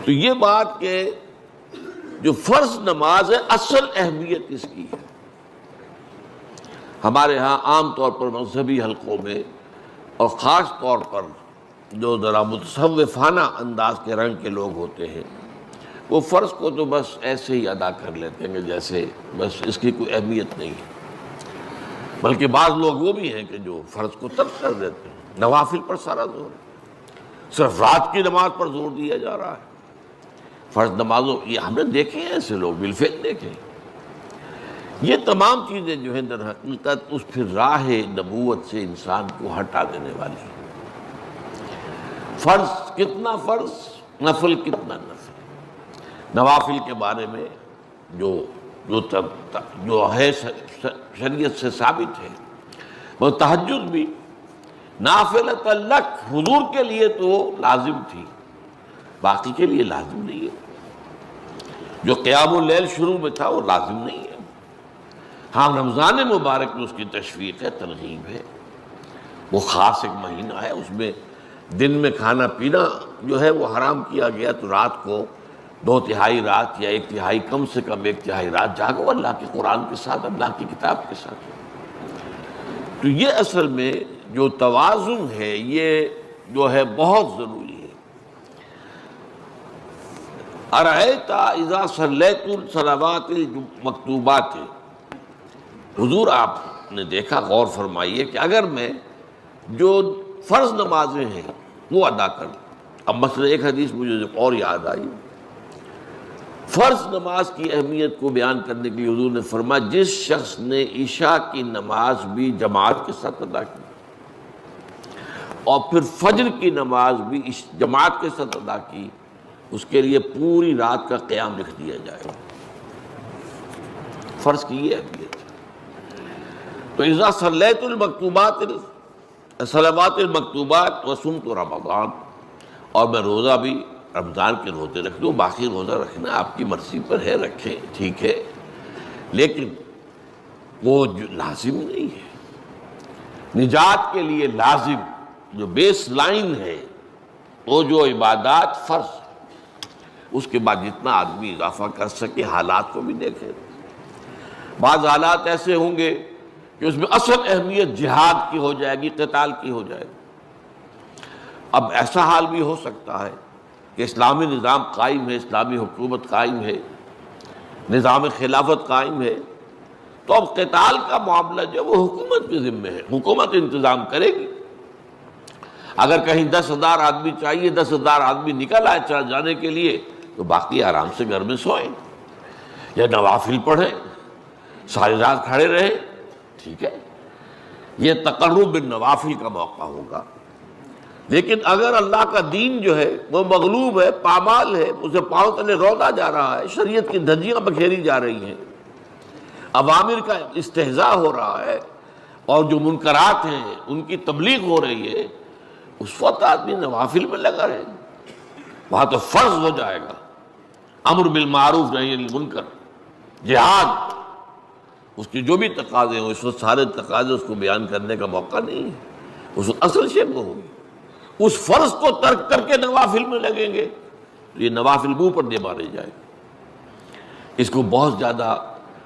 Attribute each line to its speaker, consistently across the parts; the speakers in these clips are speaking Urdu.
Speaker 1: تو یہ بات کہ جو فرض نماز ہے اصل اہمیت اس کی ہے. ہمارے ہاں عام طور پر مذہبی حلقوں میں اور خاص طور پر جو ذرا متصوفانہ انداز کے رنگ کے لوگ ہوتے ہیں وہ فرض کو تو بس ایسے ہی ادا کر لیتے ہیں کہ جیسے بس اس کی کوئی اہمیت نہیں ہے. بلکہ بعض لوگ وہ بھی ہیں کہ جو فرض کو ترک کر دیتے ہیں. نوافل پر سارا زور ہے، صرف رات کی نماز پر زور دیا جا رہا ہے. فرض نمازوں یہ ہم نے دیکھے ہیں، ایسے لوگ بالفعل دیکھے. یہ تمام چیزیں جو ہیں در حقیقت اس پھر راہ نبوت سے انسان کو ہٹا دینے والی ہیں. فرض کتنا فرض، نفل کتنا نفل. نوافل کے بارے میں جو ہے شریعت سے ثابت ہے، وہ تہجد بھی نافلۃ لک، حضور کے لیے تو لازم تھی، باقی کے لیے لازم نہیں ہے. جو قیام اللیل شروع میں تھا وہ لازم نہیں ہے. ہاں رمضان مبارک میں اس کی تشویق ہے، ترغیب ہے. وہ خاص ایک مہینہ ہے، اس میں دن میں کھانا پینا جو ہے وہ حرام کیا گیا، تو رات کو 2/3 رات یا 1/3 کم سے کم 1/3 رات جاگو اللہ کے قرآن کے ساتھ، اللہ کی کتاب کے ساتھ. تو یہ اصل میں جو توازن ہے یہ جو ہے بہت ضروری ہے. ارأیت اذا صلیت الصلوات المکتوبات، حضور آپ نے دیکھا، غور فرمائیے کہ اگر میں جو فرض نمازیں ہیں وہ ادا کر لوں. اب مثلا ایک حدیث مجھے اور یاد آئی، فرض نماز کی اہمیت کو بیان کرنے کے لیے حضور نے فرمایا جس شخص نے عشاء کی نماز بھی جماعت کے ساتھ ادا کی اور پھر فجر کی نماز بھی جماعت کے ساتھ ادا کی، اس کے لیے پوری رات کا قیام لکھ دیا جائے گا. فرض کی یہ اہمیت. تو اذا صلیت المکتوبات صلوات المکتوبات وصمت رمضان، اور میں روزہ بھی رمضان کے روزے رکھ دوں، باقی روزہ رکھنا آپ کی مرضی پر ہے، رکھیں ٹھیک ہے، لیکن وہ جو لازم نہیں ہے. نجات کے لیے لازم جو بیس لائن ہے وہ جو عبادات فرض، اس کے بعد جتنا آدمی اضافہ کر سکے. حالات کو بھی دیکھیں، بعض حالات ایسے ہوں گے کہ اس میں اصل اہمیت جہاد کی ہو جائے گی، قتال کی ہو جائے گی. اب ایسا حال بھی ہو سکتا ہے کہ اسلامی نظام قائم ہے، اسلامی حکومت قائم ہے، نظام خلافت قائم ہے، تو اب قتال کا معاملہ جو وہ حکومت کے ذمہ ہے، حکومت انتظام کرے گی. اگر کہیں 10,000 آدمی چاہیے، 10,000 آدمی نکل آئے چل جانے کے لیے، تو باقی آرام سے گھر میں سوئیں یا نوافل پڑھیں، ساری رات کھڑے رہیں، ٹھیک ہے. یہ تقرب بالنوافل کا موقع ہوگا. لیکن اگر اللہ کا دین جو ہے وہ مغلوب ہے، پامال ہے، اسے پاؤں تلے رودا جا رہا ہے، شریعت کی دھجیاں بکھیری جا رہی ہیں، عوامر کا استہزاء ہو رہا ہے، اور جو منکرات ہیں ان کی تبلیغ ہو رہی ہے، اس وقت آدمی نوافل میں لگا رہے. وہاں تو فرض ہو جائے گا امر بالمعروف نہی عن المنکر، جہاد، اس کی جو بھی تقاضے ہوں اس وقت سارے تقاضے اس کو بیان کرنے کا موقع نہیں ہے. اس وقت اصل شے وہ ہوگی. اس فرض کو ترک کر کے نوافل میں لگیں گے، یہ نوافل منہ پر دے مارے جائے. اس کو بہت زیادہ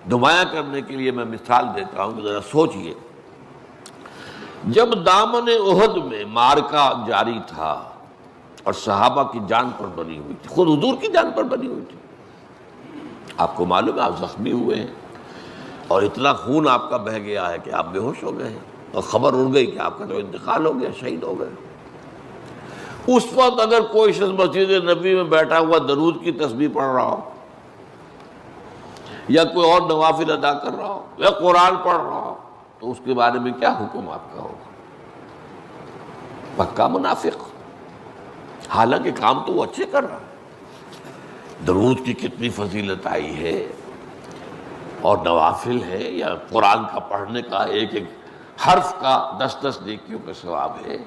Speaker 1: نمایاں کرنے کے لیے میں مثال دیتا ہوں کہ ذرا سوچئے. جب دامن احد میں معرکہ جاری تھا اور صحابہ کی جان پر بنی ہوئی تھی، خود حضور کی جان پر بنی ہوئی تھی، آپ کو معلوم ہے آپ زخمی ہوئے ہیں اور اتنا خون آپ کا بہہ گیا ہے کہ آپ بے ہوش ہو گئے ہیں، اور خبر اڑ گئی کہ آپ کا تو انتقال ہو گیا، شہید ہو گئے. اس وقت اگر کوئی شخص مسجد نبی میں بیٹھا ہوا درود کی تسبیح پڑھ رہا ہو، یا کوئی اور نوافل ادا کر رہا ہو، یا قرآن پڑھ رہا ہو، تو اس کے بارے میں کیا حکم آپ کا ہوگا؟ پکا منافق. حالانکہ کام تو وہ اچھے کر رہا ہے. درود کی کتنی فضیلت آئی ہے، اور نوافل ہے، یا قرآن کا پڑھنے کا ایک ایک حرف کا 10 نیکیوں کا ثواب ہے.